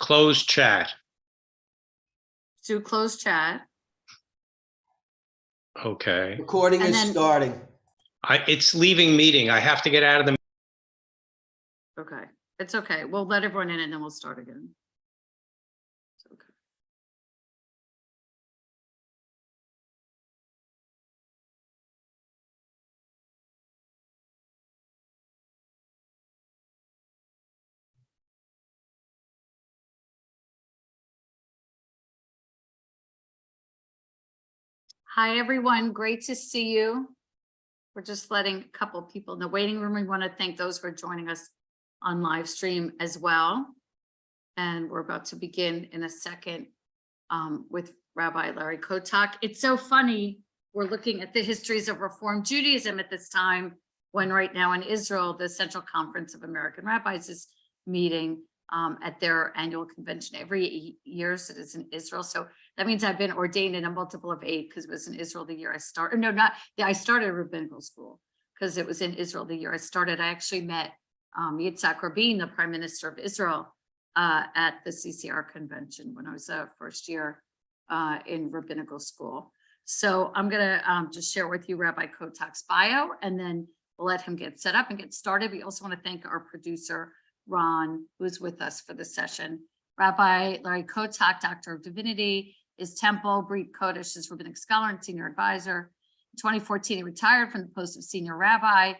closed chat. Do closed chat. Okay. Recording And is then- starting. It's leaving meeting. I have to get out of the. Okay, it's okay. We'll let everyone in and then we'll start again. It's okay. Hi, everyone. Great to see you. We're just letting a couple of people in the waiting room. We want to thank those who are joining us on live stream as well. And we're about to begin in a second with Rabbi Larry Kotok. It's so funny. We're looking at the histories of Reform Judaism at this time, when right now in Israel, the Central Conference of American Rabbis is meeting at their annual convention every year. So it is in Israel. So that means I've been ordained in a multiple of 8 because it was in Israel the year I started. No, not yeah, I started rabbinical school because it was in Israel the year I started. I actually met Yitzhak Rabin, the Prime Minister of Israel, at the CCR convention when I was a first year in rabbinical school. So I'm gonna just share with you Rabbi Kotok's bio, and then we'll let him get set up and get started. We also want to thank our producer, Ron, who's with us for the session. Rabbi Larry Kotok, Doctor of Divinity, is Temple, Brit Kodesh, is rabbinic scholar and senior advisor. In 2014, he retired from the post of senior rabbi.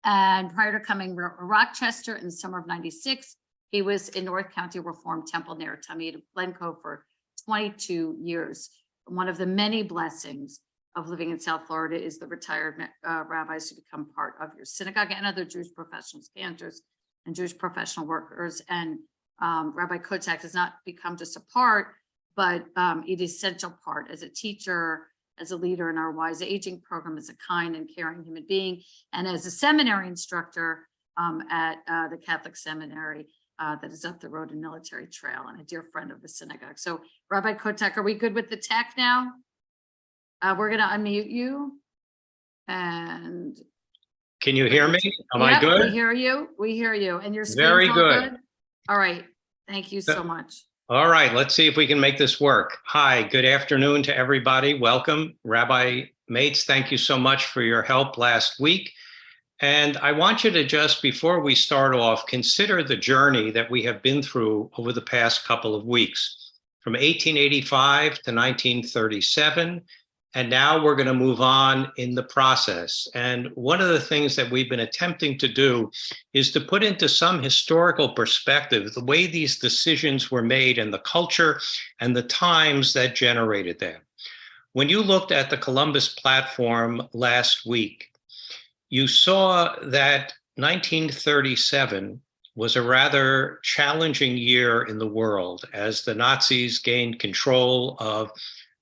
And prior to coming to Rochester in the summer of '96, he was in North County Reformed Temple near Tamid, Glen, Cove for 22 years. One of the many blessings of living in South Florida is the retired rabbis who become part of your synagogue and other Jewish professionals, cantors, and Jewish professional workers. And Rabbi Kotok has not become just a part, but it is essential part as a teacher, as a leader in our Wise Aging program, as a kind and caring human being, and as a seminary instructor at the Catholic Seminary that is up the road in Military Trail, and a dear friend of the synagogue. So Rabbi Kotok, are we good with the tech now? We're gonna unmute you. And Can you hear me? Am I yep, good? We hear you. We hear you. And your screen's Very all good. All right. Thank you so much. All right, let's see if we can make this work. Hi, good afternoon to everybody. Welcome. Rabbi Mates, thank you so much for your help last week. And I want you to just, before we start off, consider the journey that we have been through over the past couple of weeks, from 1885 to 1937. And now we're going to move on in the process. And one of the things that we've been attempting to do is to put into some historical perspective the way these decisions were made and the culture and the times that generated them. When you looked at the Columbus platform last week, you saw that 1937 was a rather challenging year in the world as the Nazis gained control of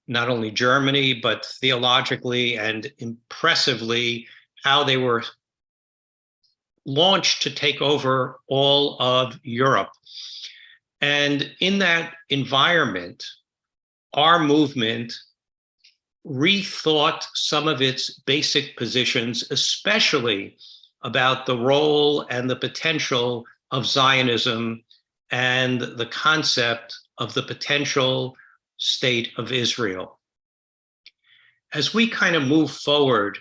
not only Germany, but theologically and impressively, how they were launched to take over all of Europe. And in that environment, our movement rethought some of its basic positions, especially about the role and the potential of Zionism and the concept of the potential state of Israel. As we kind of move forward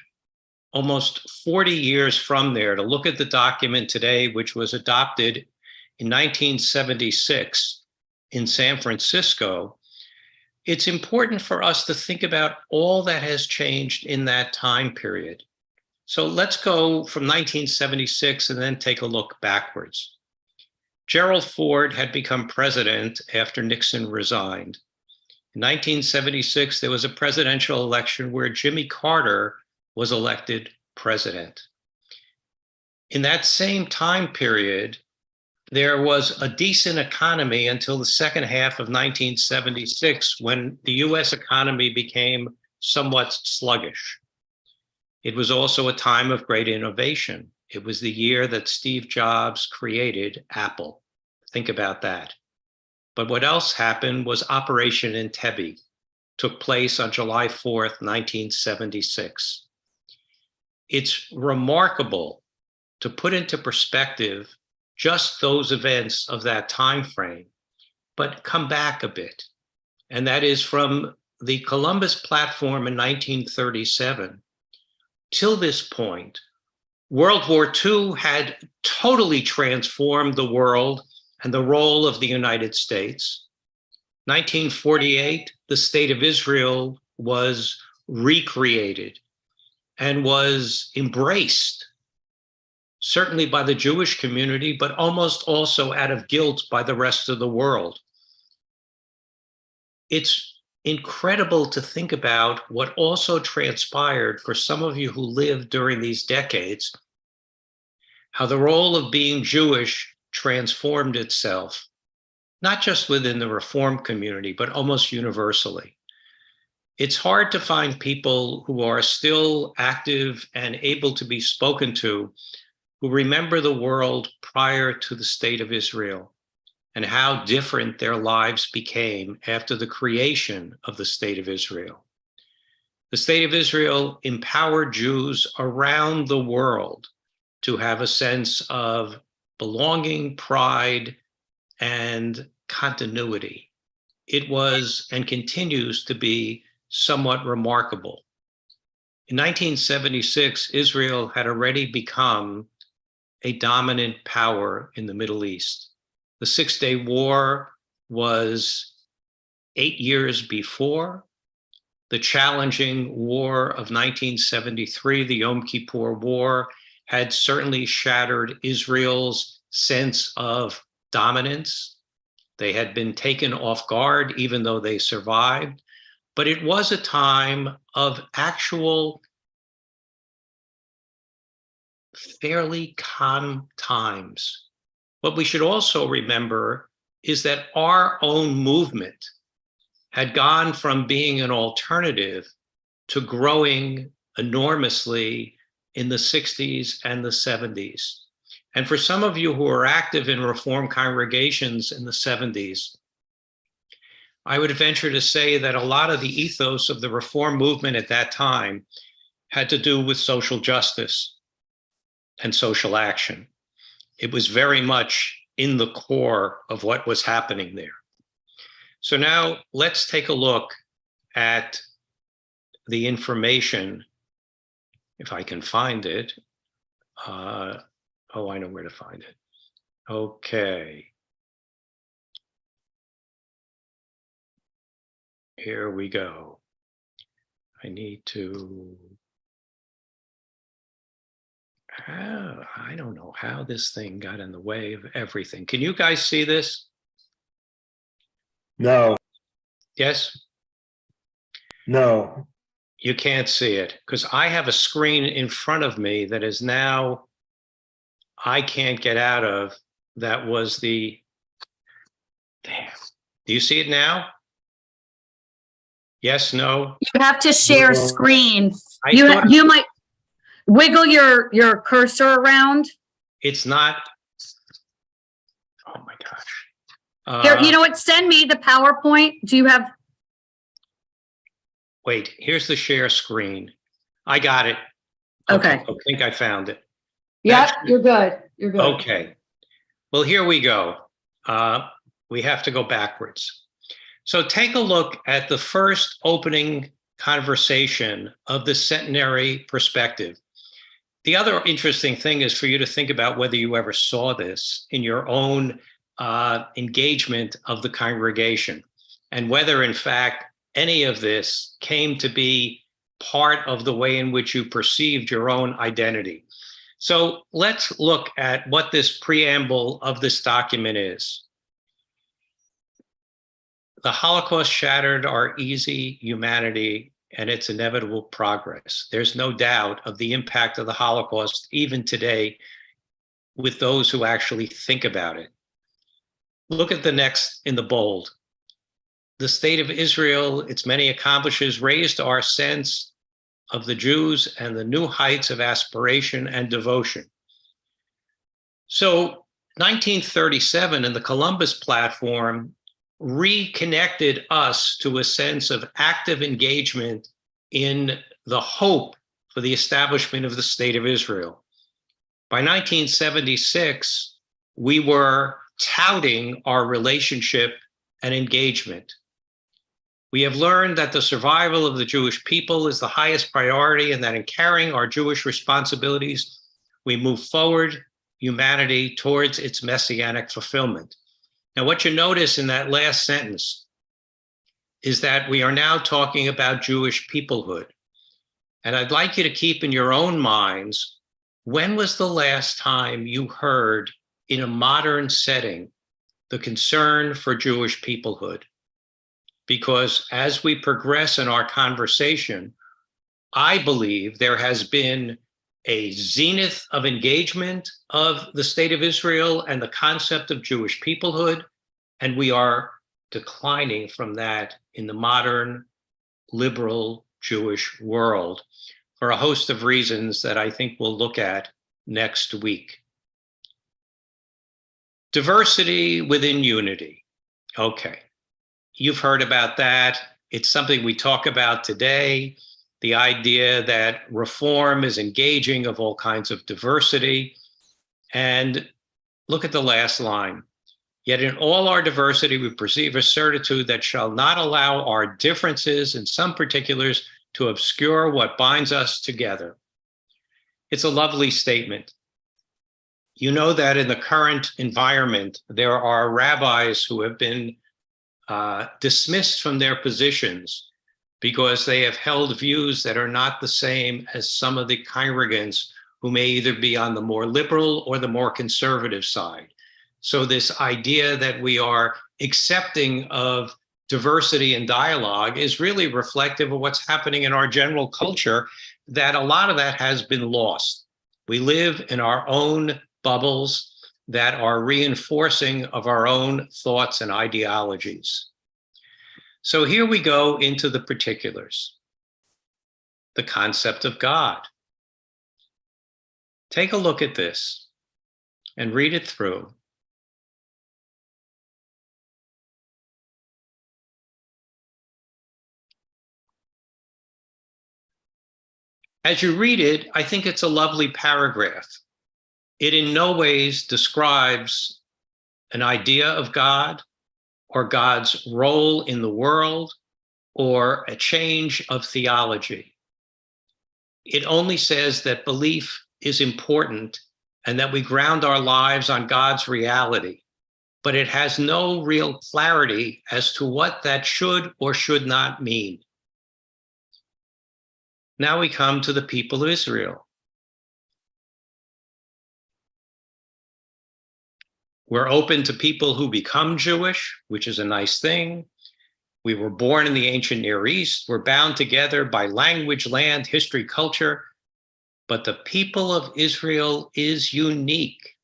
almost 40 years from there to look at the document today, which was adopted in 1976 in San Francisco, it's important for us to think about all that has changed in that time period. So let's go from 1976 and then take a look backwards. Gerald Ford had become president after Nixon resigned. In 1976, there was a presidential election where Jimmy Carter was elected president. In that same time period, there was a decent economy until the second half of 1976, when the US economy became somewhat sluggish. It was also a time of great innovation. It was the year that Steve Jobs created Apple. Think about that. But what else happened was Operation Entebbe took place on July 4th, 1976. It's remarkable to put into perspective just those events of that time frame, but come back a bit. And that is from the Columbus platform in 1937 till this point, World War II had totally transformed the world and the role of the United States. 1948, the State of Israel was recreated and was embraced, certainly by the Jewish community, but almost also out of guilt by the rest of the world. It's incredible to think about what also transpired for some of you who lived during these decades, how the role of being Jewish transformed itself, not just within the Reform community, but almost universally. It's hard to find people who are still active and able to be spoken to who remember the world prior to the State of Israel and how different their lives became after the creation of the State of Israel. The State of Israel empowered Jews around the world to have a sense of belonging, pride, and continuity. It was and continues to be somewhat remarkable. In 1976, Israel had already become a dominant power in the Middle East. The Six-Day War was 8 years before. The challenging war of 1973, the Yom Kippur War, had certainly shattered Israel's sense of dominance. They had been taken off guard, even though they survived. But it was a time of actual, fairly calm times. What we should also remember is that our own movement had gone from being an alternative to growing enormously in the 60s and the 70s. And for some of you who are active in Reform congregations in the 70s, I would venture to say that a lot of the ethos of the Reform movement at that time had to do with social justice and social action. It was very much in the core of what was happening there. So now let's take a look at the information, if I can find it. Oh, I know where to find it. Okay. Here we go. I need to, I don't know how this thing got in the way of everything. Can you guys see this? No, Yes? no. You can't see it because I have a screen in front of me that is now, I can't get out of. That was the, damn. Do you see it now? Yes, no? You have to share No. screen. I You thought you might wiggle your cursor around. it's not. Oh my gosh. Here, you know what? Send me the PowerPoint. Do you have? Wait, here's the share screen. I got it. Okay. I think I found it. Yep, That's- you're good. You're good. Okay. Well, here we go. We have to go backwards. So take a look at the first opening conversation of the centenary perspective. The other interesting thing is for you to think about whether you ever saw this in your own engagement of the congregation and whether, in fact, any of this came to be part of the way in which you perceived your own identity. So let's look at what this preamble of this document is. The Holocaust shattered our easy humanity and its inevitable progress. There's no doubt of the impact of the Holocaust, even today, with those who actually think about it. Look at the next in the bold. The State of Israel, its many accomplishments, raised our sense of the Jews and the new heights of aspiration and devotion. So 1937 and the Columbus platform reconnected us to a sense of active engagement in the hope for the establishment of the State of Israel. By 1976, we were touting our relationship and engagement. We have learned that the survival of the Jewish people is the highest priority, and that in carrying our Jewish responsibilities, we move forward humanity towards its messianic fulfillment. Now, what you notice in that last sentence is that we are now talking about Jewish peoplehood. And I'd like you to keep in your own minds, when was the last time you heard in a modern setting the concern for Jewish peoplehood? Because as we progress in our conversation, I believe there has been a zenith of engagement of the state of Israel and the concept of Jewish peoplehood, and we are declining from that in the modern liberal Jewish world for a host of reasons that I think we'll look at next week. Diversity within unity. Okay, you've heard about that. It's something we talk about today. The idea that reform is engaging of all kinds of diversity. And look at the last line. Yet in all our diversity, we perceive a certitude that shall not allow our differences in some particulars to obscure what binds us together. It's a lovely statement. You know that in the current environment, there are rabbis who have been dismissed from their positions because they have held views that are not the same as some of the congregants who may either be on the more liberal or the more conservative side. So this idea that we are accepting of diversity and dialogue is really reflective of what's happening in our general culture, that a lot of that has been lost. We live in our own bubbles that are reinforcing of our own thoughts and ideologies. So here we go into the particulars. The concept of God. Take a look at this and read it through. As you read it, I think it's a lovely paragraph. It in no ways describes an idea of God or God's role in the world or a change of theology. It only says that belief is important and that we ground our lives on God's reality, but it has no real clarity as to what that should or should not mean. Now we come to the people of Israel. We're open to people who become Jewish, which is a nice thing. We were born in the ancient Near East. We're bound together by language, land, history, culture. But the people of Israel is unique.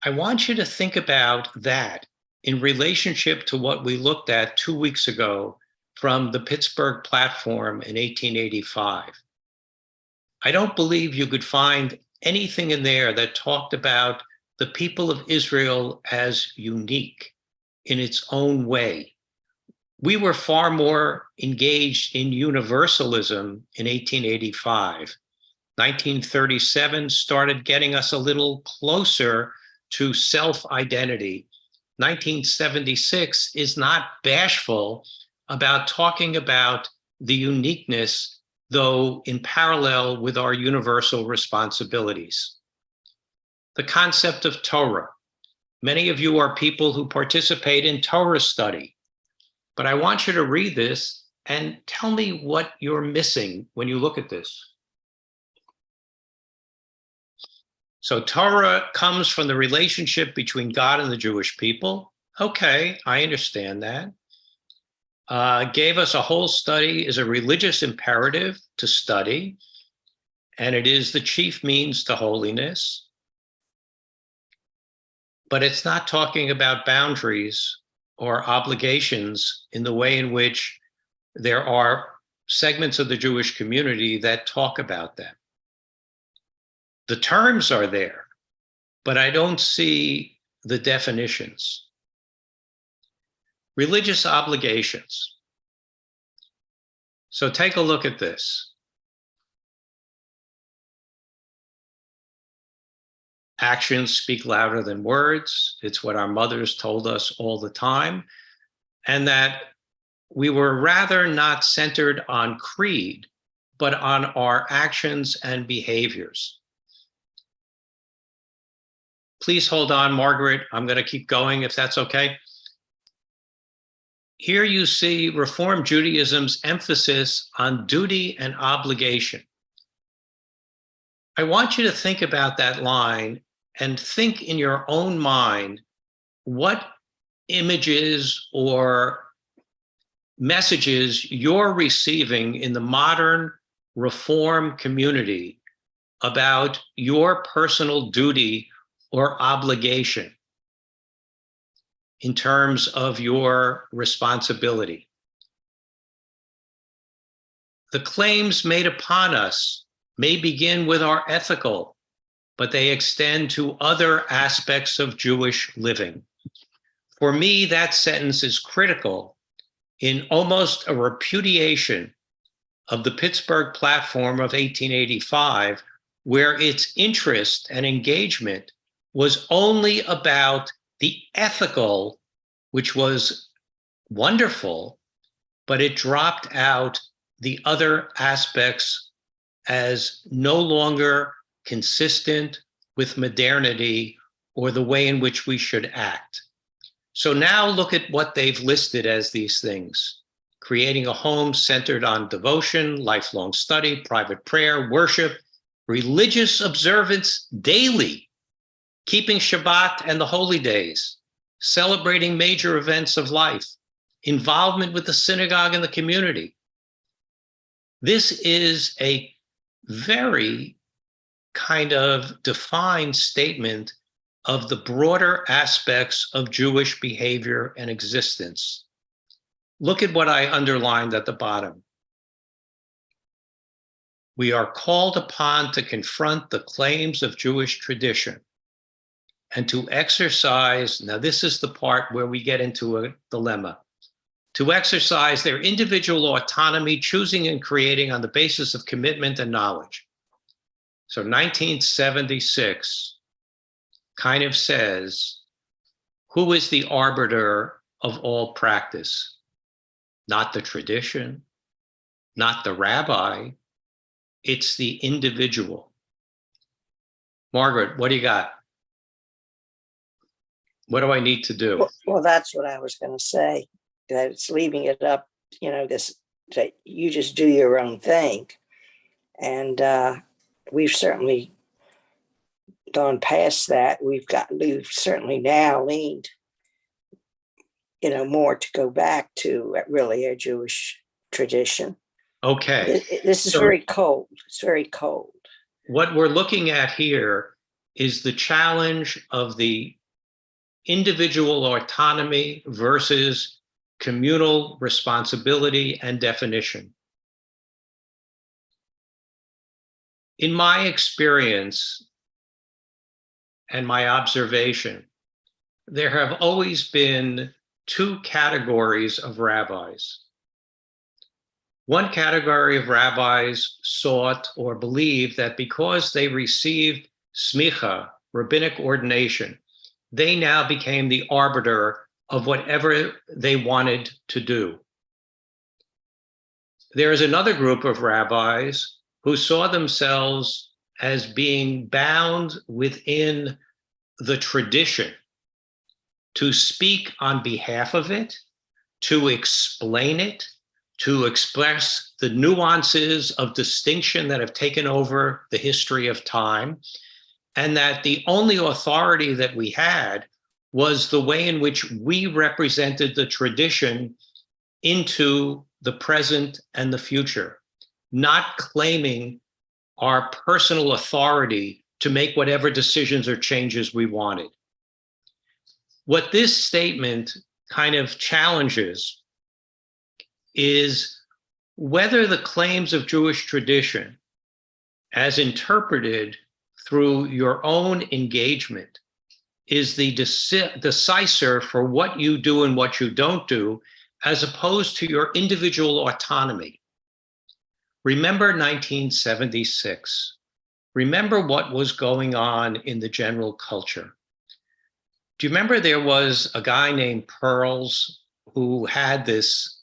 I want you to think about that in relationship to what we looked at 2 weeks ago from the Pittsburgh platform in 1885. I don't believe you could find anything in there that talked about the people of Israel as unique in its own way. We were far more engaged in universalism in 1885. 1937 started getting us a little closer to self-identity. 1976 is not bashful about talking about the uniqueness, though in parallel with our universal responsibilities. The concept of Torah. Many of you are people who participate in Torah study, but I want you to read this and tell me what you're missing when you look at this. So Torah comes from the relationship between God and the Jewish people. Okay, I understand that. Gave us a whole study as a religious imperative to study, and it is the chief means to holiness. But it's not talking about boundaries or obligations in the way in which there are segments of the Jewish community that talk about them. The terms are there, but I don't see the definitions. Religious obligations. So take a look at this. Actions speak louder than words. It's what our mothers told us all the time. and that we were rather not centered on creed, but on our actions and behaviors. Please hold on, Margaret. I'm going to keep going if that's okay. Here you see Reform Judaism's emphasis on duty and obligation. I want you to think about that line and think in your own mind what images or messages you're receiving in the modern Reform community about your personal duty or obligation in terms of your responsibility. The claims made upon us may begin with our ethical, but they extend to other aspects of Jewish living. For me, that sentence is critical in almost a repudiation of the Pittsburgh Platform of 1885, where its interest and engagement was only about the ethical, which was wonderful, but it dropped out the other aspects as no longer consistent with modernity or the way in which we should act. So now look at what they've listed as these things: creating a home centered on devotion, lifelong study, private prayer, worship, religious observance daily, keeping Shabbat and the holy days, celebrating major events of life, involvement with the synagogue and the community. This is a very kind of defined statement of the broader aspects of Jewish behavior and existence. Look at what I underlined at the bottom. We are called upon to confront the claims of Jewish tradition and to exercise, now this is the part where we get into a dilemma, to exercise their individual autonomy, choosing and creating on the basis of commitment and knowledge. So 1976 kind of says, who is the arbiter of all practice? Not the tradition, not the rabbi, it's the individual. Margaret, what do you got? What do I need to do? Well, that's what I was going to say, that it's leaving it up, that you just do your own thing. And we've certainly gone past that. We've certainly now leaned, more to go back to really a Jewish tradition. Okay. This is very cold. It's very cold. What we're looking at here is the challenge of the individual autonomy versus communal responsibility and definition. In my experience and my observation, there have always been two categories of rabbis. One category of rabbis sought or believed that because they received smicha, rabbinic ordination, they now became the arbiter of whatever they wanted to do. There is another group of rabbis who saw themselves as being bound within the tradition to speak on behalf of it, to explain it, to express the nuances of distinction that have taken over the history of time, and that the only authority that we had was the way in which we represented the tradition into the present and the future, not claiming our personal authority to make whatever decisions or changes we wanted. What this statement kind of challenges is whether the claims of Jewish tradition, as interpreted through your own engagement, is the decisor for what you do and what you don't do, as opposed to your individual autonomy. Remember 1976. Remember what was going on in the general culture. Do you remember there was a guy named Pearls who had this,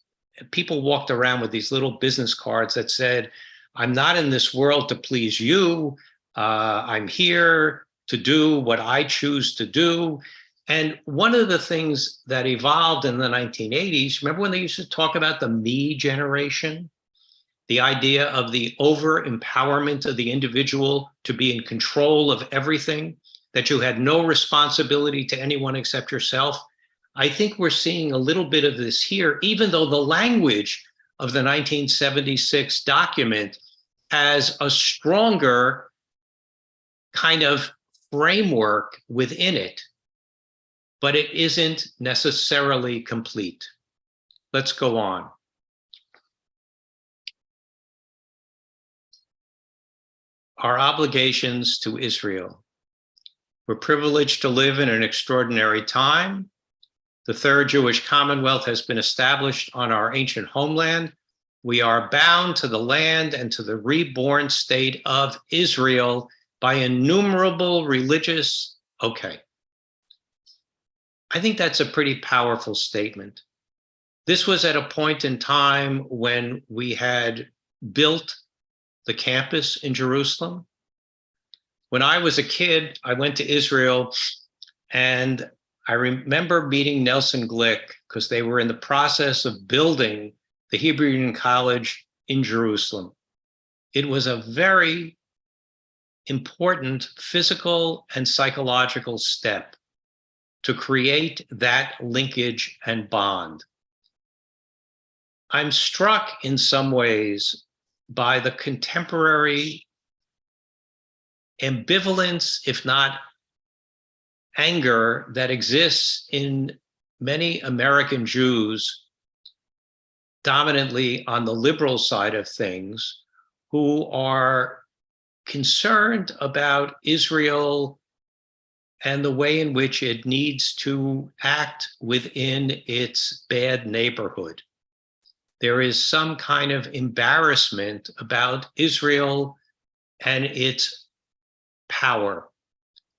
people walked around with these little business cards that said, I'm not in this world to please you. I'm here to do what I choose to do. And one of the things that evolved in the 1980s, remember when they used to talk about the me generation? The idea of the over-empowerment of the individual to be in control of everything, that you had no responsibility to anyone except yourself. I think we're seeing a little bit of this here, even though the language of the 1976 document has a stronger kind of framework within it, but it isn't necessarily complete. Let's go on. Our obligations to Israel. We're privileged to live in an extraordinary time. The Third Jewish Commonwealth has been established on our ancient homeland. We are bound to the land and to the reborn state of Israel by innumerable religious, okay. I think that's a pretty powerful statement. This was at a point in time when we had built the campus in Jerusalem. When I was a kid, I went to Israel, and I remember meeting Nelson Glick because they were in the process of building the Hebrew Union College in Jerusalem. It was a very important physical and psychological step to create that linkage and bond. I'm struck in some ways by the contemporary ambivalence, if not anger, that exists in many American Jews, dominantly on the liberal side of things, who are concerned about Israel and the way in which it needs to act within its bad neighborhood. There is some kind of embarrassment about Israel and its power.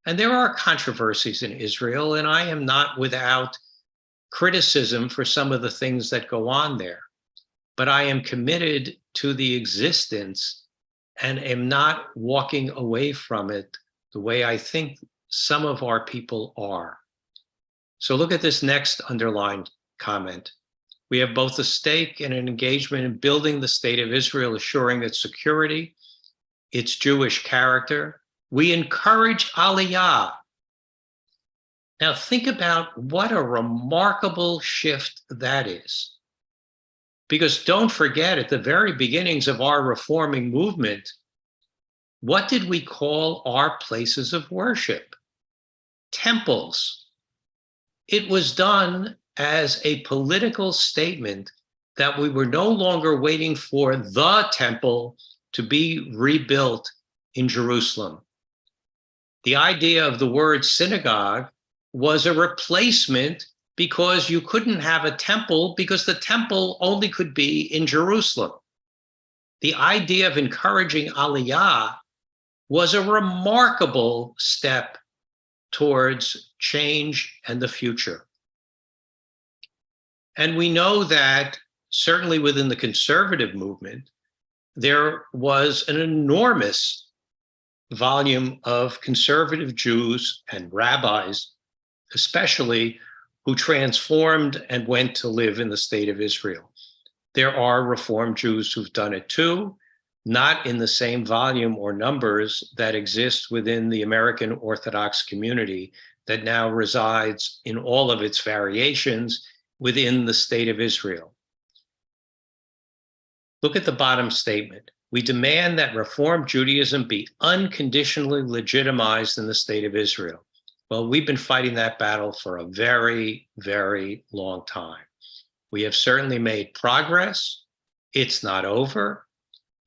And there are controversies in Israel, and I am not without criticism for some of the things that go on there. But I am committed to the existence and am not walking away from it the way I think some of our people are. So look at this next underlined comment. We have both a stake and an engagement in building the state of Israel, assuring its security, its Jewish character. We encourage Aliyah. Now think about what a remarkable shift that is. Because don't forget, at the very beginnings of our reforming movement, what did we call our places of worship? Temples. It was done as a political statement that we were no longer waiting for the temple to be rebuilt in Jerusalem. The idea of the word synagogue was a replacement because you couldn't have a temple because the temple only could be in Jerusalem. The idea of encouraging Aliyah was a remarkable step towards change and the future. And we know that certainly within the conservative movement, there was an enormous volume of conservative Jews and rabbis, especially, who transformed and went to live in the state of Israel. There are Reformed Jews who've done it too, not in the same volume or numbers that exist within the American Orthodox community that now resides in all of its variations within the state of Israel. Look at the bottom statement. We demand that Reformed Judaism be unconditionally legitimized in the state of Israel. Well, we've been fighting that battle for a very, very long time. We have certainly made progress. It's not over.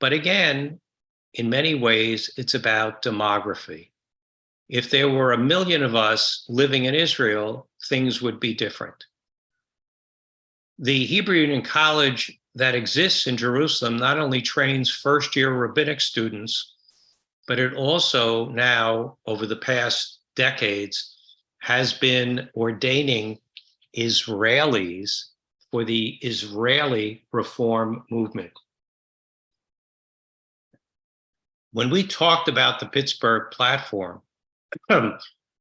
But again, in many ways, it's about demography. If there were 1 million of us living in Israel, things would be different. The Hebrew Union College that exists in Jerusalem not only trains first-year rabbinic students, but it also now, over the past decades, has been ordaining Israelis for the Israeli reform movement. When we talked about the Pittsburgh platform,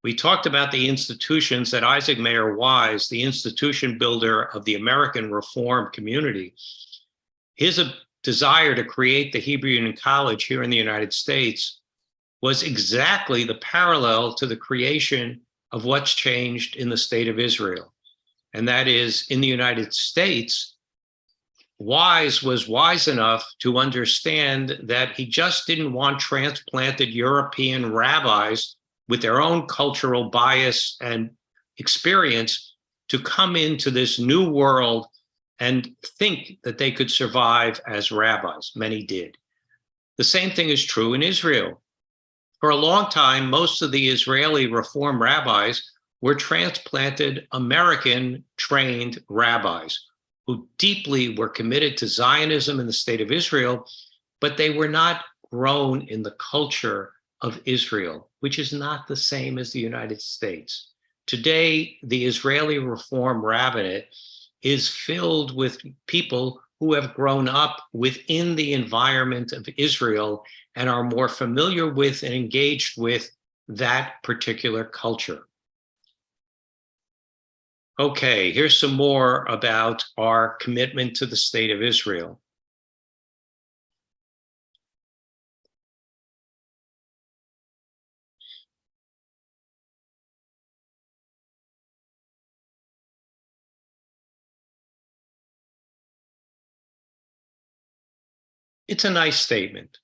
we talked about the institutions that Isaac Mayer Wise, the institution builder of the American Reform community, his desire to create the Hebrew Union College here in the United States was exactly the parallel to the creation of what's changed in the state of Israel. And that is, in the United States, Wise was wise enough to understand that he just didn't want transplanted European rabbis with their own cultural bias and experience to come into this new world and think that they could survive as rabbis. Many did. The same thing is true in Israel. For a long time, most of the Israeli Reform rabbis were transplanted American-trained rabbis who deeply were committed to Zionism in the state of Israel, but they were not grown in the culture of Israel, which is not the same as the United States. Today, the Israeli Reform Rabbinate is filled with people who have grown up within the environment of Israel and are more familiar with and engaged with that particular culture. Okay, here's some more about our commitment to the state of Israel. It's a nice statement.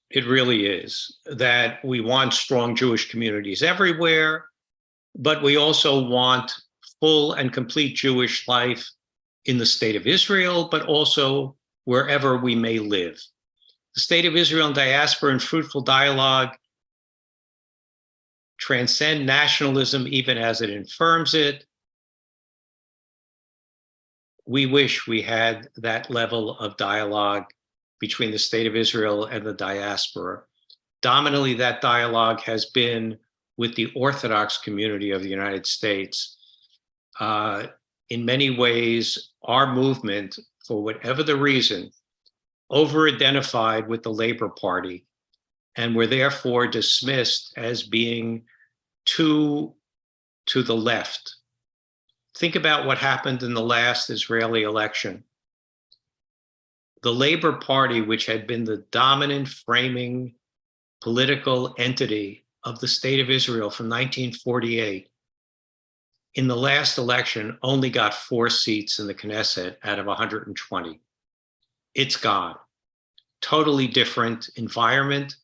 It really is, that we want strong Jewish communities everywhere, but we also want full and complete Jewish life in the state of Israel, but also wherever we may live. The state of Israel and diaspora and fruitful dialogue transcend nationalism even as it infirms it. We wish we had that level of dialogue between the state of Israel and the diaspora. Dominantly, that dialogue has been with the Orthodox community of the United States. In many ways, our movement, for whatever the reason, over-identified with the Labor Party and were therefore dismissed as being too to the left. Think about what happened in the last Israeli election. The Labor Party, which had been the dominant framing political entity of the state of Israel from 1948, in the last election only got 4 seats in the Knesset out of 120. It's gone. Totally different environment,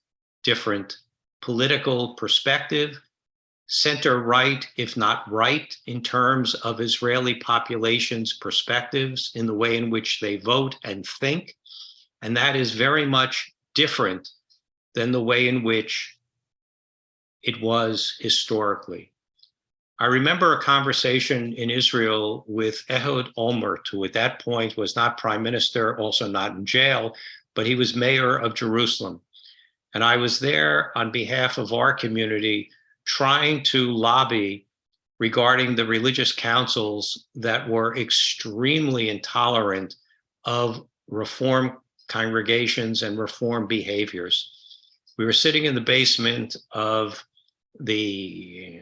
different political perspective, center-right, if not right, in terms of Israeli population's perspectives in the way in which they vote and think. And that is very much different than the way in which it was historically. I remember a conversation in Israel with Ehud Olmert, who at that point was not prime minister, also not in jail, but he was mayor of Jerusalem. And I was there on behalf of our community trying to lobby regarding the religious councils that were extremely intolerant of Reform congregations and Reform behaviors. We were sitting in the basement of the,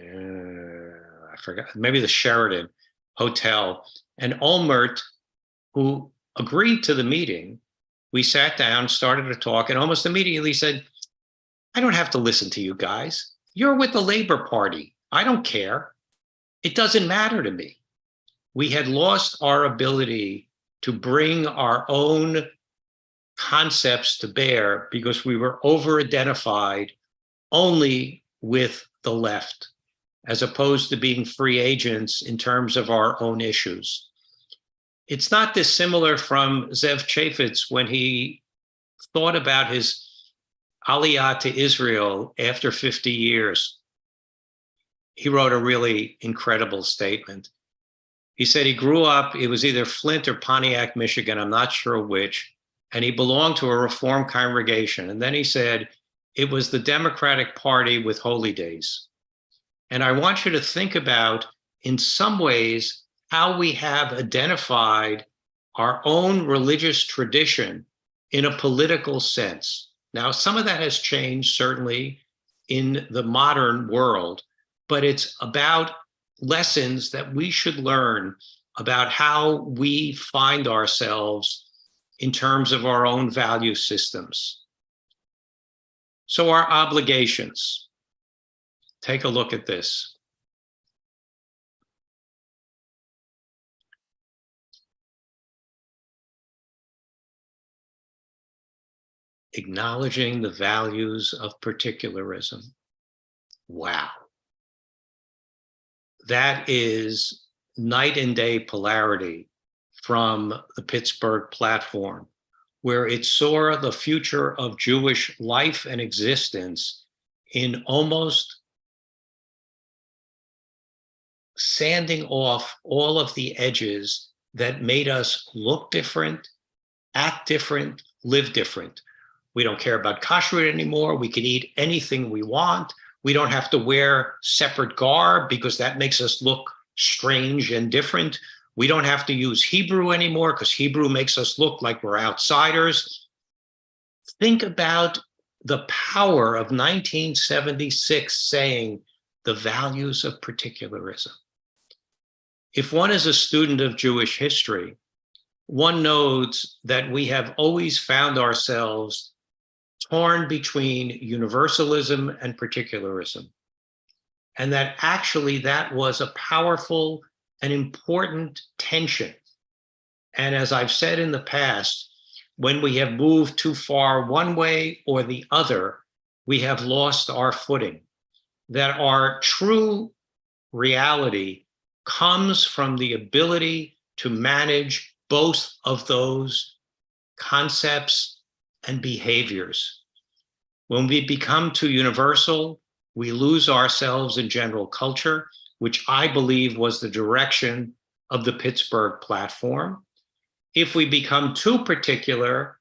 I forgot, maybe the Sheraton Hotel, and Olmert, who agreed to the meeting, we sat down, started to talk, and almost immediately said, I don't have to listen to you guys. You're with the Labor Party. I don't care. It doesn't matter to me. We had lost our ability to bring our own concepts to bear because we were over-identified only with the left, as opposed to being free agents in terms of our own issues. It's not dissimilar from Zev Chaffetz when he thought about his Aliyah to Israel after 50 years. He wrote a really incredible statement. He said he grew up, it was either Flint or Pontiac, Michigan, I'm not sure which, and he belonged to a Reform congregation. And then he said, it was the Democratic Party with holy days. And I want you to think about, in some ways, how we have identified our own religious tradition in a political sense. Now, some of that has changed, certainly, in the modern world, but it's about lessons that we should learn about how we find ourselves in terms of our own value systems. So our obligations. Take a look at this. Acknowledging the values of particularism. Wow. That is night and day polarity from the Pittsburgh platform, where it saw the future of Jewish life and existence in almost sanding off all of the edges that made us look different, act different, live different. We don't care about kashrut anymore. We can eat anything we want. We don't have to wear separate garb because that makes us look strange and different. We don't have to use Hebrew anymore because Hebrew makes us look like we're outsiders. Think about the power of 1976 saying the values of particularism. If one is a student of Jewish history, one knows that we have always found ourselves torn between universalism and particularism, and that actually that was a powerful and important tension. And as I've said in the past, when we have moved too far one way or the other, we have lost our footing. That our true reality comes from the ability to manage both of those concepts and behaviors. When we become too universal, we lose ourselves in general culture, which I believe was the direction of the Pittsburgh platform. If we become too particular,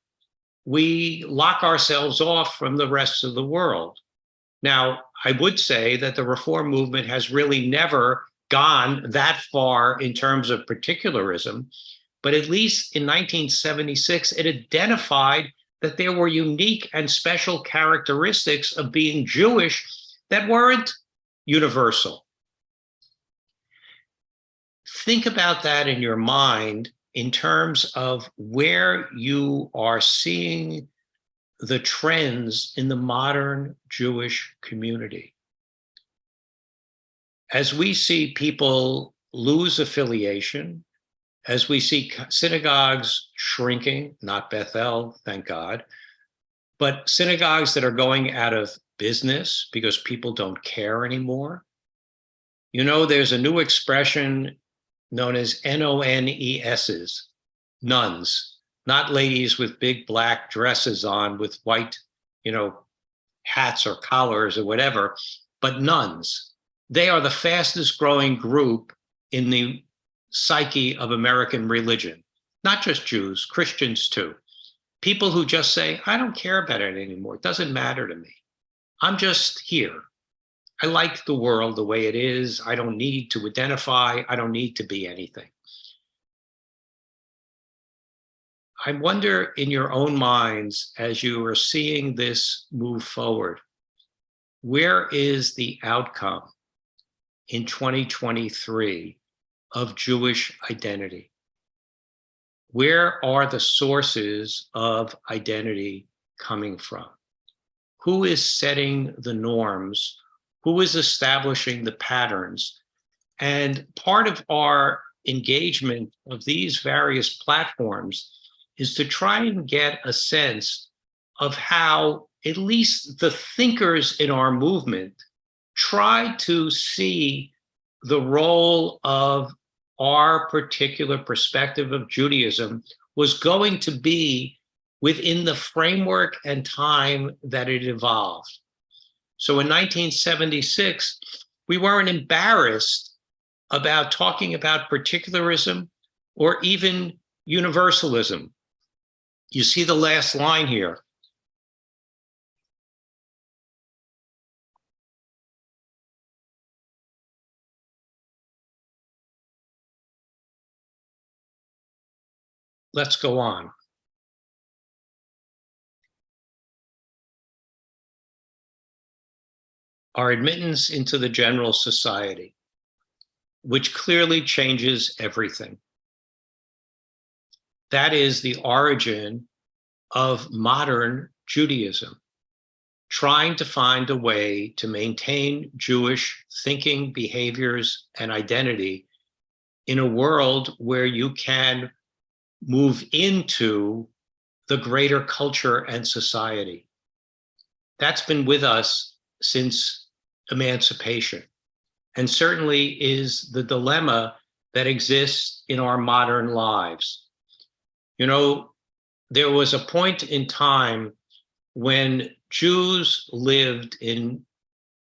we lock ourselves off from the rest of the world. Now, I would say that the Reform movement has really never gone that far in terms of particularism, but at least in 1976, it identified that there were unique and special characteristics of being Jewish that weren't universal. Think about that in your mind in terms of where you are seeing the trends in the modern Jewish community. As we see people lose affiliation, as we see synagogues shrinking, not Bethel, thank God, but synagogues that are going out of business because people don't care anymore. You know, there's a new expression known as NONESs, nuns, not ladies with big black dresses on with white, hats or collars or whatever, but nuns. They are the fastest growing group in the psyche of American religion, not just Jews, Christians too. People who just say, I don't care about it anymore. It doesn't matter to me. I'm just here. I like the world the way it is. I don't need to identify. I don't need to be anything. I wonder in your own minds, as you are seeing this move forward, where is the outcome in 2023 of Jewish identity? Where are the sources of identity coming from? Who is setting the norms? Who is establishing the patterns? And part of our engagement of these various platforms is to try and get a sense of how at least the thinkers in our movement try to see the role of our particular perspective of Judaism was going to be within the framework and time that it evolved. So in 1976, we weren't embarrassed about talking about particularism or even universalism. You see the last line here. let's go on. Our admittance into the general society, which clearly changes everything. That is the origin of modern Judaism, trying to find a way to maintain Jewish thinking, behaviors, and identity in a world where you can move into the greater culture and society. That's been with us since emancipation, and certainly is the dilemma that exists in our modern lives. You know, there was a point in time when Jews lived in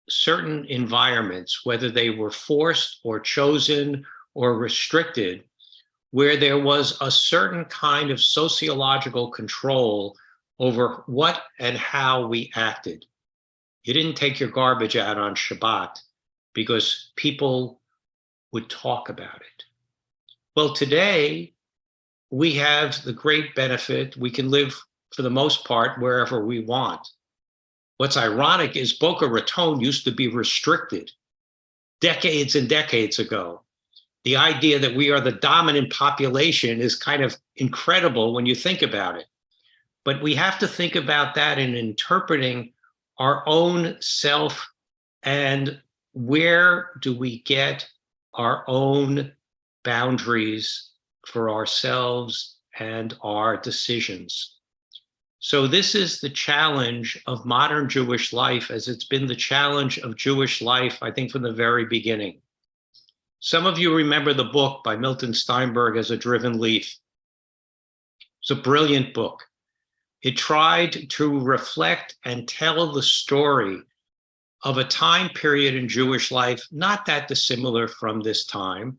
certain environments, whether they were forced or chosen or restricted, where there was a certain kind of sociological control over what and how we acted. You didn't take your garbage out on Shabbat because people would talk about it. Well, today, we have the great benefit, we can live for the most part wherever we want. What's ironic is Boca Raton used to be restricted decades and decades ago. The idea that we are the dominant population is kind of incredible when you think about it. But we have to think about that in interpreting our own self and where do we get our own boundaries for ourselves and our decisions. So this is the challenge of modern Jewish life, as it's been the challenge of Jewish life, I think, from the very beginning. Some of you remember the book by Milton Steinberg, As a Driven Leaf. It's a brilliant book. It tried to reflect and tell the story of a time period in Jewish life, not that dissimilar from this time,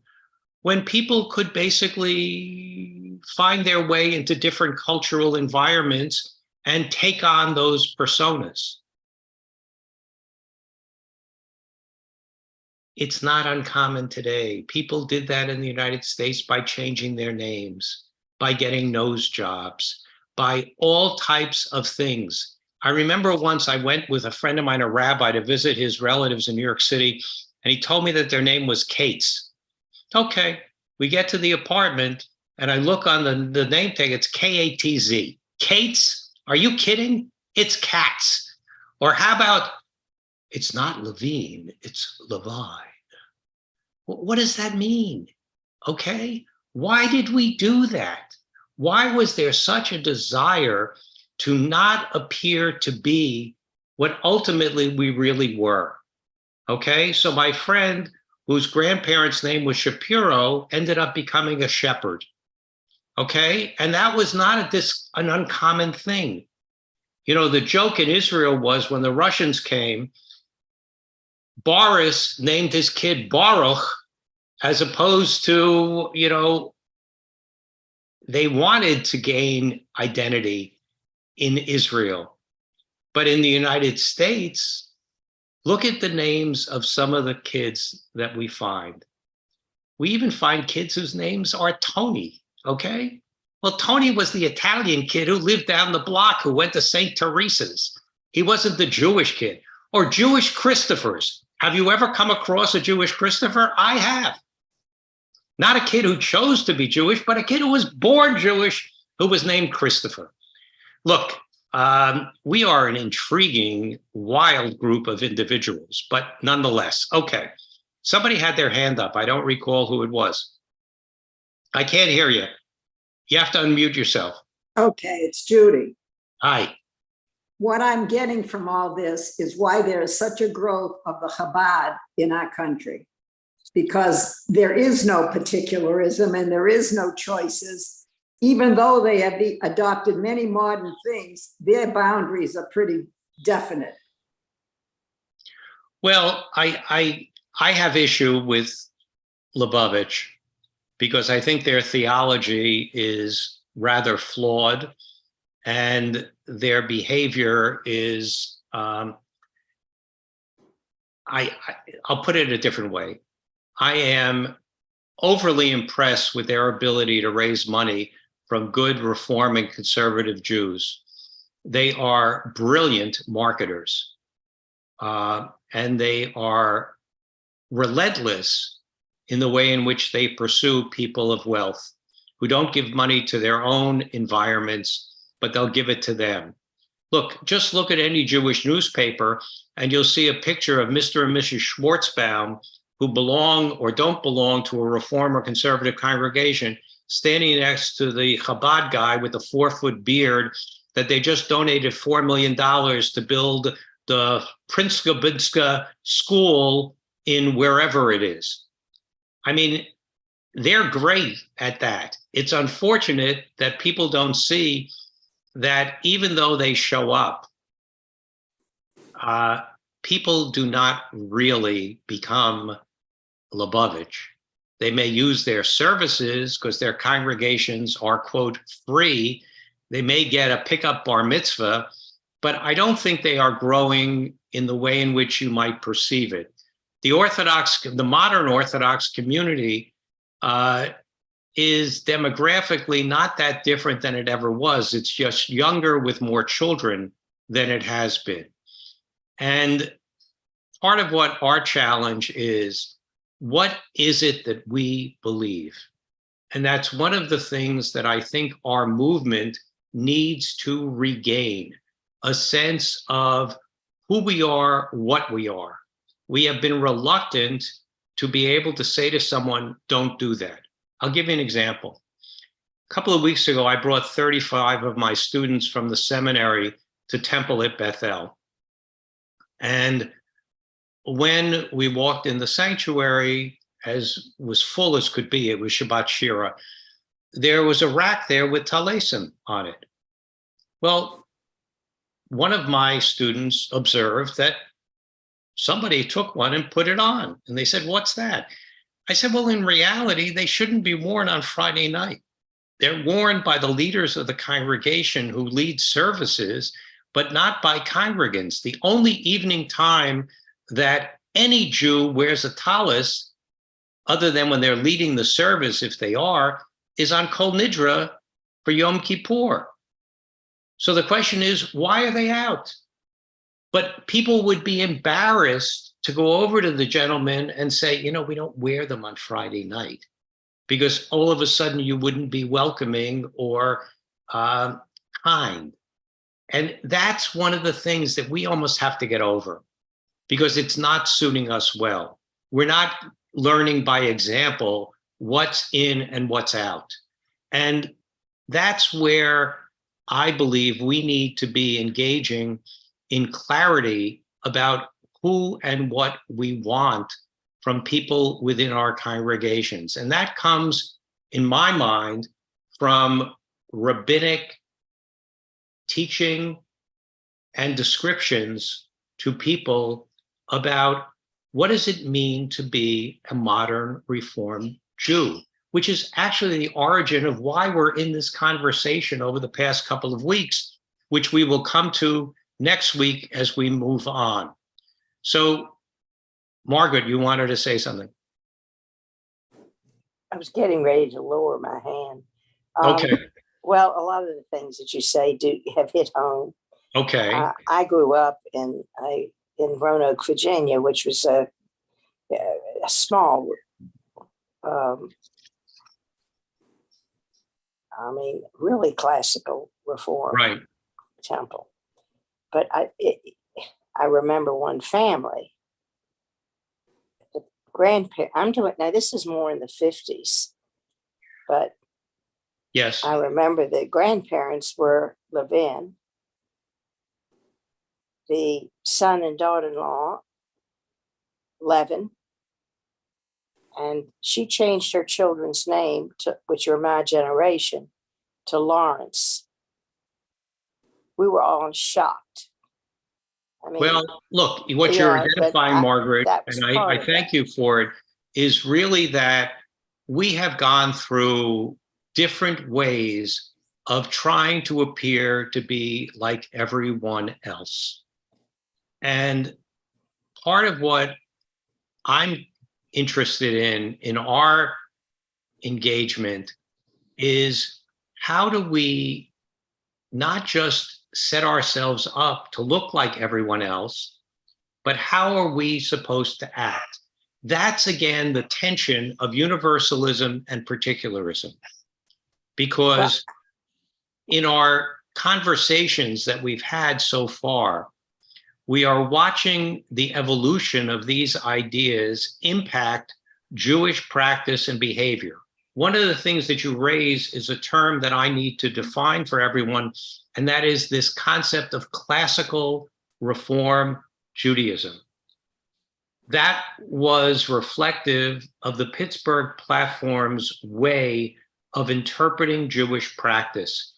when people could basically find their way into different cultural environments and take on those personas. It's not uncommon today. People did that in the United States by changing their names, by getting nose jobs, by all types of things. I remember once I went with a friend of mine, a rabbi, to visit his relatives in New York City, and he told me that their name was Kates. Okay, we get to the apartment, and I look on the name tag, it's K-A-T-Z. Kates? Are you kidding? It's Katz. Or how about, it's not Levine, it's Levine. What does that mean? Okay, why did we do that? Why was there such a desire to not appear to be what ultimately we really were? Okay, so my friend, whose grandparents' name was Shapiro, ended up becoming a shepherd. Okay, and that was not an uncommon thing. You know, the joke in Israel was when the Russians came, Boris named his kid Baruch, as opposed to, you know, they wanted to gain identity in Israel. But in the United States, look at the names of some of the kids that we find. We even find kids whose names are Tony, okay? Well, Tony was the Italian kid who lived down the block, who went to St. Teresa's. He wasn't the Jewish kid. Or Jewish Christophers. Have you ever come across a Jewish Christopher? I have. Not a kid who chose to be Jewish, but a kid who was born Jewish, who was named Christopher. Look, we are an intriguing, wild group of individuals, but nonetheless, okay. Somebody had their hand up. I don't recall who it was. I can't hear you. You have to unmute yourself. Okay, it's Judy. Hi. What I'm getting from all this is why there is such a growth of the Chabad in our country, because there is no particularism and there is no choices. Even though they have adopted many modern things, their boundaries are pretty definite. Well, I have issue with Lubavitch because I think their theology is rather flawed and their behavior is, I'll put it a different way. I am overly impressed with their ability to raise money from good Reform and conservative Jews. They are brilliant marketers, and they are relentless in the way in which they pursue people of wealth who don't give money to their own environments, but they'll give it to them. Just look at any Jewish newspaper and you'll see a picture of Mr. and Mrs. Schwartzbaum who belong or don't belong to a Reform or conservative congregation, standing next to the Chabad guy with the 4-foot beard that they just donated $4 million to build the Prinskabinska school in wherever it is. I mean, they're great at that. It's unfortunate that people don't see that even though they show up, people do not really become Lubavitch. They may use their services because their congregations are, quote, free. They may get a pickup bar mitzvah, but I don't think they are growing in the way in which you might perceive it. The modern Orthodox community is demographically not that different than it ever was. It's just younger with more children than it has been. And part of what our challenge is, what is it that we believe? And that's one of the things that I think our movement needs to regain, a sense of who we are, what we are. We have been reluctant to be able to say to someone, don't do that. I'll give you an example. A couple of weeks ago, I brought 35 of my students from the seminary to Temple at Bethel. And when we walked in the sanctuary, as was full as could be, it was Shabbat Shira, there was a rack there with talesim on it. Well, one of my students observed that somebody took one and put it on. And they said, what's that? I said, well, in reality, they shouldn't be worn on Friday night. They're worn by the leaders of the congregation who lead services, but not by congregants. The only evening time that any Jew wears a talis, other than when they're leading the service, if they are, is on Kol Nidra for Yom Kippur. So the question is, why are they out? But people would be embarrassed to go over to the gentleman and say, you know, we don't wear them on Friday night, because all of a sudden you wouldn't be welcoming or kind. And that's one of the things that we almost have to get over, because it's not suiting us well. We're not learning by example what's in and what's out. And that's where I believe we need to be engaging in clarity about who and what we want from people within our congregations. And that comes, in my mind, from rabbinic teaching and descriptions to people about what does it mean to be a modern Reform Jew, which is actually the origin of why we're in this conversation over the past couple of weeks, which we will come to next week as we move on. So, Margaret, you wanted to say something. I was getting ready to lower my hand. Okay. Well, a lot of the things that you say do have hit home. Okay. I grew up in Roanoke, Virginia, which was a small, really classical Reform temple. But I remember one family, the grandparent. Now this is more in the 50s, but yes, I remember the grandparents were Levin, the son and daughter-in-law, Levin, and she changed her children's name to, which are my generation, to Lawrence. We were all shocked. I mean, well, look, what you're identifying, Margaret, and I thank you for it, is really that we have gone through different ways of trying to appear to be like everyone else. And part of what I'm interested in our engagement is how do we not just set ourselves up to look like everyone else, but how are we supposed to act? That's, again, the tension of universalism and particularism. Because in our conversations that we've had so far, we are watching the evolution of these ideas impact Jewish practice and behavior. One of the things that you raise is a term that I need to define for everyone, and that is this concept of classical Reform Judaism. That was reflective of the Pittsburgh Platform's way of interpreting Jewish practice.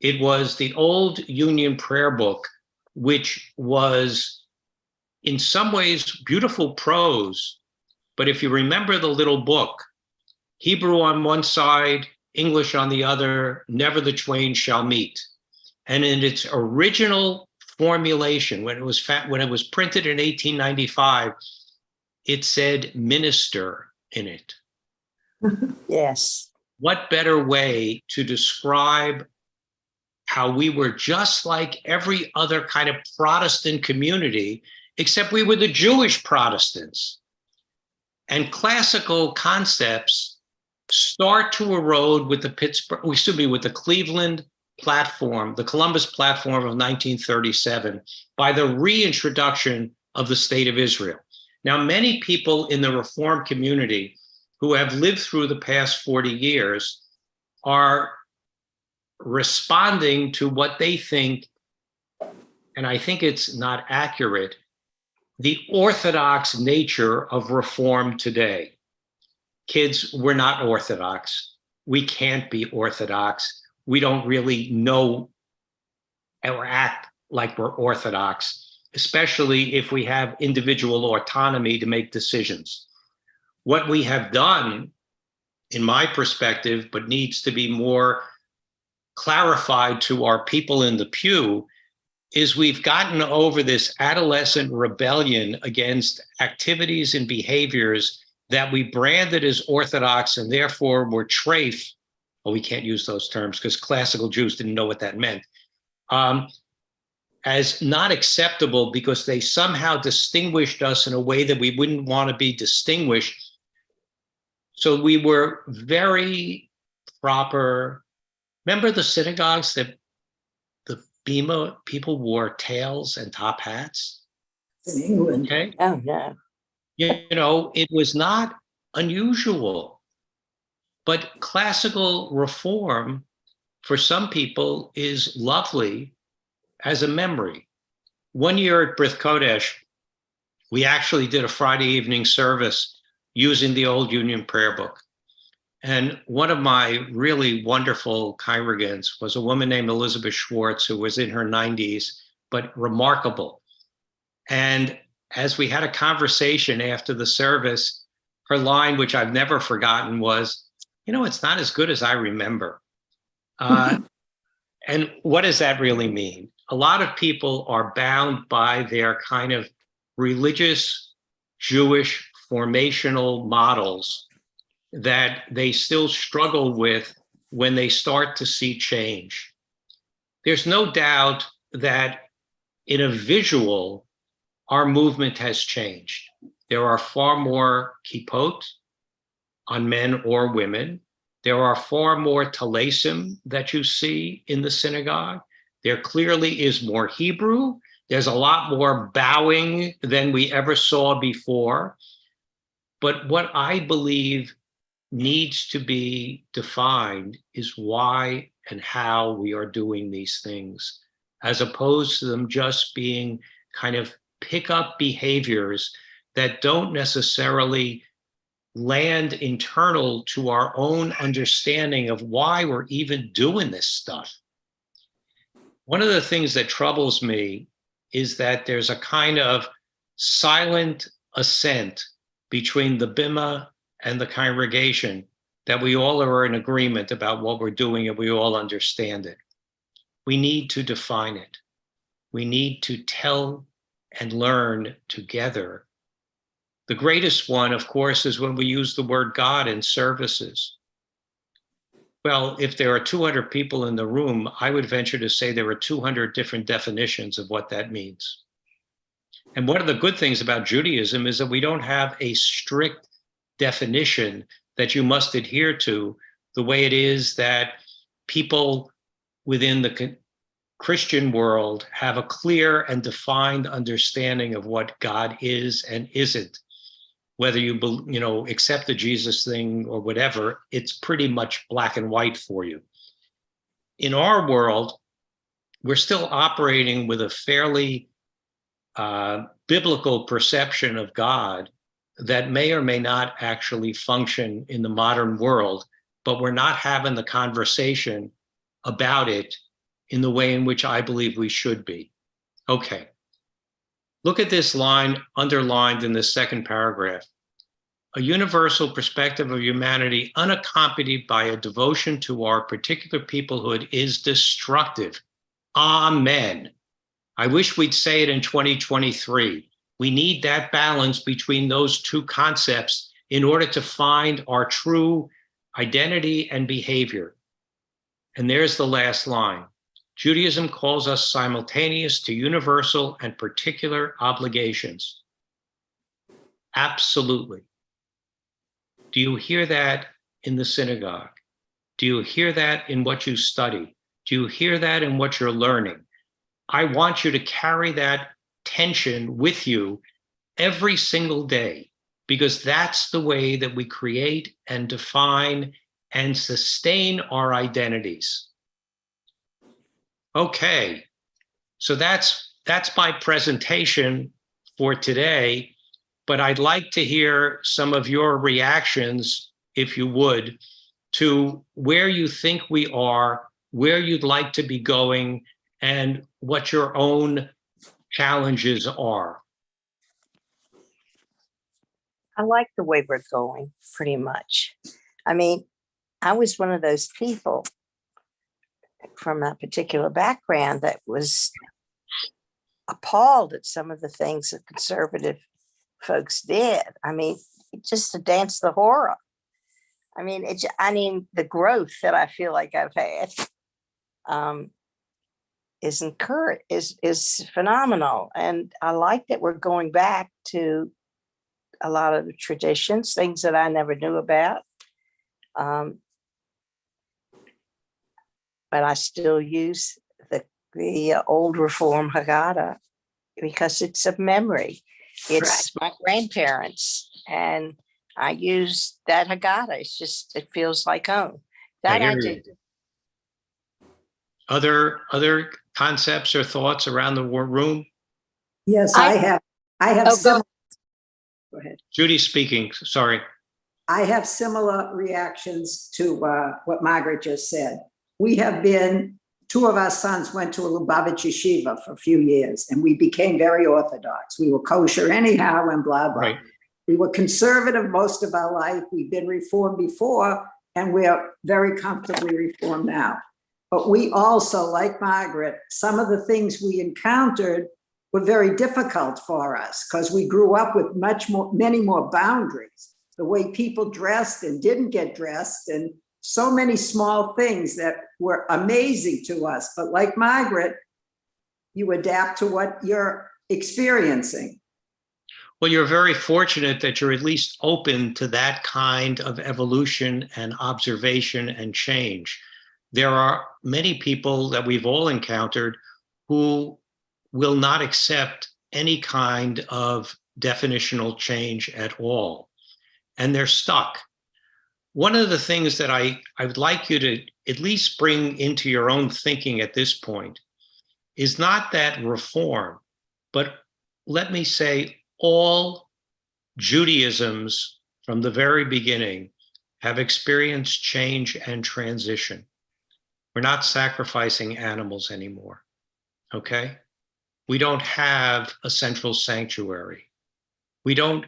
It was the old Union prayer book, which was in some ways beautiful prose, but if you remember the little book, Hebrew on one side, English on the other, never the twain shall meet. And in its original formulation, when it was printed in 1895, it said minister in it. Yes. What better way to describe how we were just like every other kind of Protestant community, except we were the Jewish Protestants. And classical concepts start to erode with the Cleveland platform, the Columbus platform of 1937, by the reintroduction of the state of Israel. Now, many people in the Reform community who have lived through the past 40 years are responding to what they think, and I think it's not accurate, the orthodox nature of Reform today. Kids, we're not Orthodox. We can't be Orthodox. We don't really know or act like we're Orthodox, especially if we have individual autonomy to make decisions. What we have done, in my perspective, but needs to be more clarified to our people in the pew, is we've gotten over this adolescent rebellion against activities and behaviors that we branded as Orthodox and therefore were treif. Well, we can't use those terms because classical Jews didn't know what that meant. As not acceptable because they somehow distinguished us in a way that we wouldn't want to be distinguished. So we were very proper. Remember the synagogues that the Bema people wore tails and top hats? In England. Okay. Oh, no. You know, it was not unusual. But classical Reform, for some people, is lovely as a memory. One year at Brit Kodesh, we actually did a Friday evening service using the old Union prayer book. And one of my really wonderful congregants was a woman named Elizabeth Schwartz, who was in her 90s, but remarkable. And as we had a conversation after the service, her line, which I've never forgotten, was, you know, it's not as good as I remember. And what does that really mean? A lot of people are bound by their kind of religious Jewish formational models that they still struggle with when they start to see change. There's no doubt that in a visual, our movement has changed. There are far more kippot on men or women. There are far more talesim that you see in the synagogue. There clearly is more Hebrew. There's a lot more bowing than we ever saw before. But what I believe needs to be defined is why and how we are doing these things, as opposed to them just being kind of pick-up behaviors that don't necessarily land internal to our own understanding of why we're even doing this stuff. One of the things that troubles me is that there's a kind of silent assent between the bima and the congregation, that we all are in agreement about what we're doing and we all understand it. We need to define it. We need to tell and learn together. The greatest one, of course, is when we use the word God in services. Well, if there are 200 people in the room, I would venture to say there are 200 different definitions of what that means. And one of the good things about Judaism is that we don't have a strict definition that you must adhere to, the way it is that people within the Christian world have a clear and defined understanding of what God is and isn't. Whether you accept the Jesus thing or whatever, it's pretty much black and white for you. In our world, we're still operating with a fairly biblical perception of God that may or may not actually function in the modern world, but we're not having the conversation about it in the way in which I believe we should be. Okay. Look at this line underlined in the second paragraph. A universal perspective of humanity unaccompanied by a devotion to our particular peoplehood is destructive. Amen. I wish we'd say it in 2023. We need that balance between those two concepts in order to find our true identity and behavior. And there's the last line. Judaism calls us simultaneous to universal and particular obligations. Absolutely. Do you hear that in the synagogue? Do you hear that in what you study? Do you hear that in what you're learning? I want you to carry that tension with you every single day, because that's the way that we create and define and sustain our identities. Okay, so that's my presentation for today, but I'd like to hear some of your reactions, if you would, to where you think we are, where you'd like to be going, and what your own challenges are. I like the way we're going, pretty much. I mean, I was one of those people from a particular background that was appalled at some of the things that conservative folks did. I mean, just to dance the horror. I mean, the growth that I feel like I've had is phenomenal. And I like that we're going back to a lot of the traditions, things that I never knew about. But I still use the old Reform Haggadah because it's a memory. It's my grandparents, and I use that Haggadah. It feels like home. That I do. Other concepts or thoughts around the room? Yes, I have. Go ahead. Judy speaking. Sorry. I have similar reactions to what Margaret just said. We have been, two of our sons went to a Lubavitch yeshiva for a few years, and we became very orthodox. We were kosher anyhow and blah, blah. Right. We were conservative most of our life. We've been reformed before, and we're very comfortably reformed now. But we also, like Margaret, some of the things we encountered were very difficult for us because we grew up with many more boundaries. The way people dressed and didn't get dressed, and so many small things that were amazing to us. But like Margaret, you adapt to what you're experiencing. Well, you're very fortunate that you're at least open to that kind of evolution and observation and change. There are many people that we've all encountered who will not accept any kind of definitional change at all, and they're stuck. One of the things that I would like you to at least bring into your own thinking at this point is not that reform, but let me say all Judaisms from the very beginning have experienced change and transition. We're not sacrificing animals anymore, okay? We don't have a central sanctuary. We don't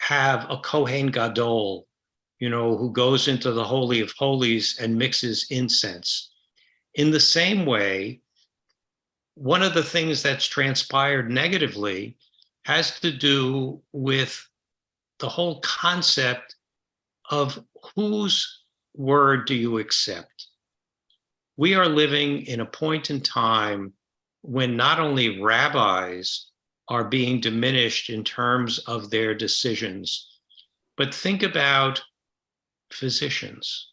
have a Kohen Gadol, who goes into the Holy of Holies and mixes incense. In the same way, one of the things that's transpired negatively has to do with the whole concept of whose word do you accept? We are living in a point in time when not only rabbis are being diminished in terms of their decisions, but think about physicians.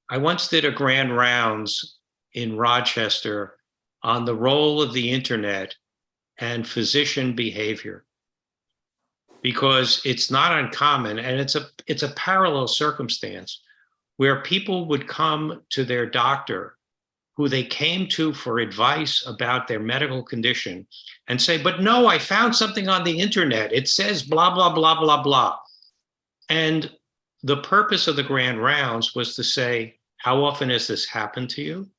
I once did a grand rounds in Rochester on the role of the internet and physician behavior, because it's not uncommon, and it's a parallel circumstance where people would come to their doctor who they came to for advice about their medical condition and say, but no, I found something on the internet. It says blah, blah, blah, blah, blah. And the purpose of the grand rounds was to say, how often has this happened to you?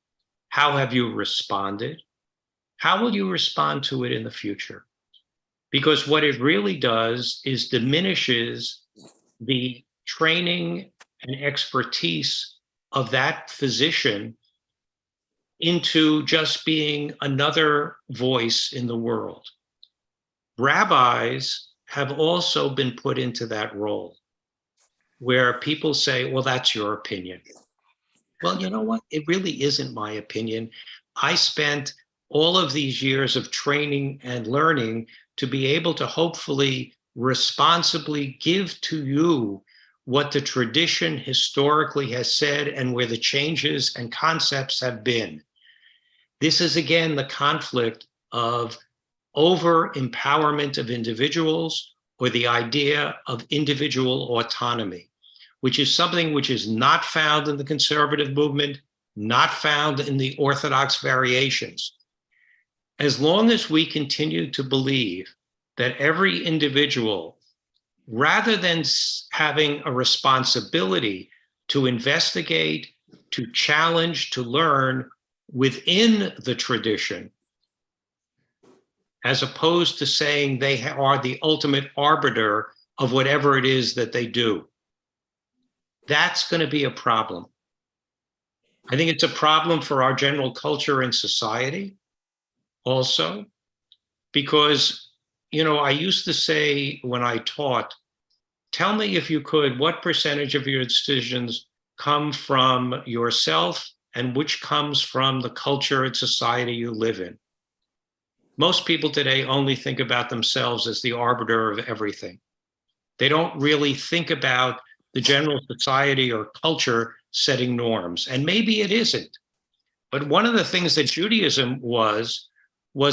How have you responded? How will you respond to it in the future? Because what it really does is diminishes the training and expertise of that physician into just being another voice in the world. Rabbis have also been put into that role where people say, well, that's your opinion. Well, you know what? It really isn't my opinion. I spent all of these years of training and learning to be able to hopefully responsibly give to you what the tradition historically has said and where the changes and concepts have been. This is, again, the conflict of over-empowerment of individuals or the idea of individual autonomy, which is something which is not found in the conservative movement, not found in the Orthodox variations. As long as we continue to believe that every individual, rather than having a responsibility to investigate, to challenge, to learn within the tradition, as opposed to saying they are the ultimate arbiter of whatever it is that they do, that's going to be a problem. I think it's a problem for our general culture and society also, because, you know, I used to say when I taught, tell me if you could, what percentage of your decisions come from yourself and which comes from the culture and society you live in. Most people today only think about themselves as the arbiter of everything. They don't really think about the general society or culture setting norms. And maybe it isn't. But one of the things that Judaism was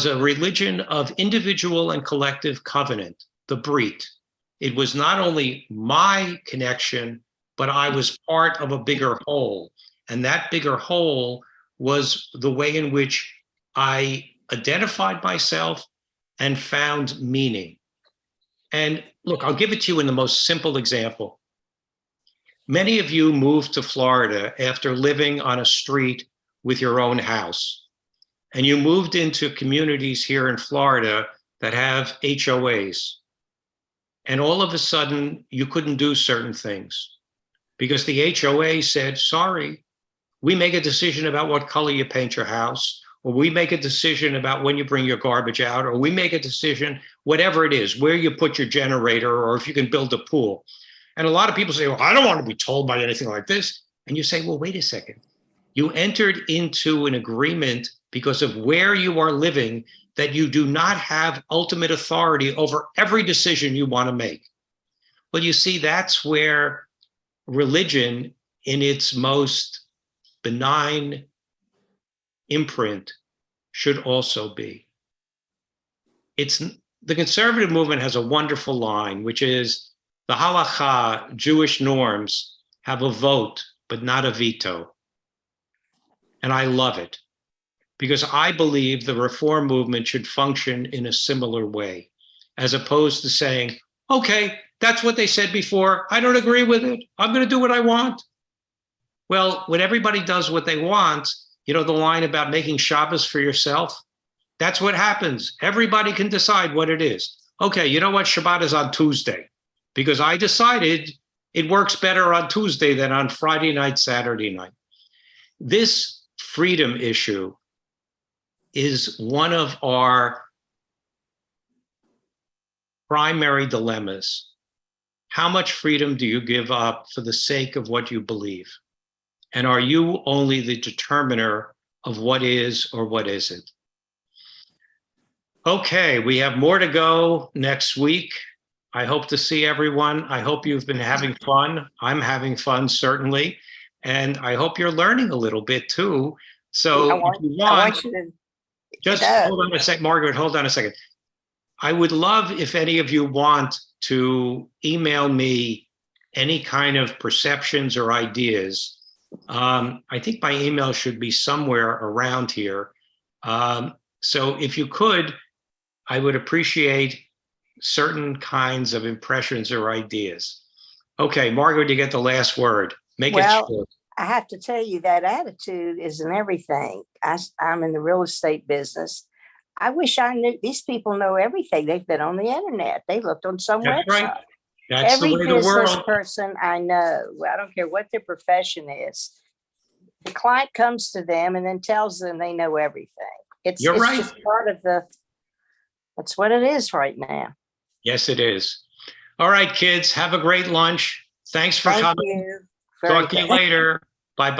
a religion of individual and collective covenant, the Brit. It was not only my connection, but I was part of a bigger whole. And that bigger whole was the way in which I identified myself and found meaning. And look, I'll give it to you in the most simple example. Many of you moved to Florida after living on a street with your own house. And you moved into communities here in Florida that have HOAs. And all of a sudden, you couldn't do certain things because the HOA said, sorry, we make a decision about what color you paint your house, or we make a decision about when you bring your garbage out, or we make a decision, whatever it is, where you put your generator, or if you can build a pool. And a lot of people say, well, I don't want to be told by anything like this. And you say, well, wait a second. You entered into an agreement because of where you are living that you do not have ultimate authority over every decision you want to make. Well, you see, that's where religion in its most benign imprint should also be. The conservative movement has a wonderful line, which is the halakha, Jewish norms, have a vote, but not a veto. And I love it because I believe the reform movement should function in a similar way, as opposed to saying, okay, that's what they said before. I don't agree with it. I'm going to do what I want. Well, when everybody does what they want, you know, the line about making Shabbos for yourself, that's what happens. Everybody can decide what it is. Okay, you know what? Shabbat is on Tuesday because I decided it works better on Tuesday than on Friday night, Saturday night. This freedom issue is one of our primary dilemmas. how much freedom do you give up for the sake of what you believe? And are you only the determiner of what is or what isn't? Okay, we have more to go next week. I hope to see everyone. I hope you've been having fun. I'm having fun, certainly. And I hope you're learning a little bit too. So I if want, you I want, want you to. just hold on a sec, Margaret, hold on a second. I would love if any of you want to email me any kind of perceptions or ideas. I think my email should be somewhere around here. So if you could, I would appreciate certain kinds of impressions or ideas. Okay, Margaret, you get the last word. Make it short. I have to tell you that attitude is in everything. I'm in the real estate business. I wish I knew. These people know everything. They've been on the internet. They looked on some That's website. right. That's Every the way the business world. person I know, I don't care what their profession is, the client comes to them and then tells them they know everything. You're right. Just part of that's what it is right now. Yes, it is. All right, kids, have a great lunch. Thanks for Thank coming. you. Talk to you later. Bye-bye.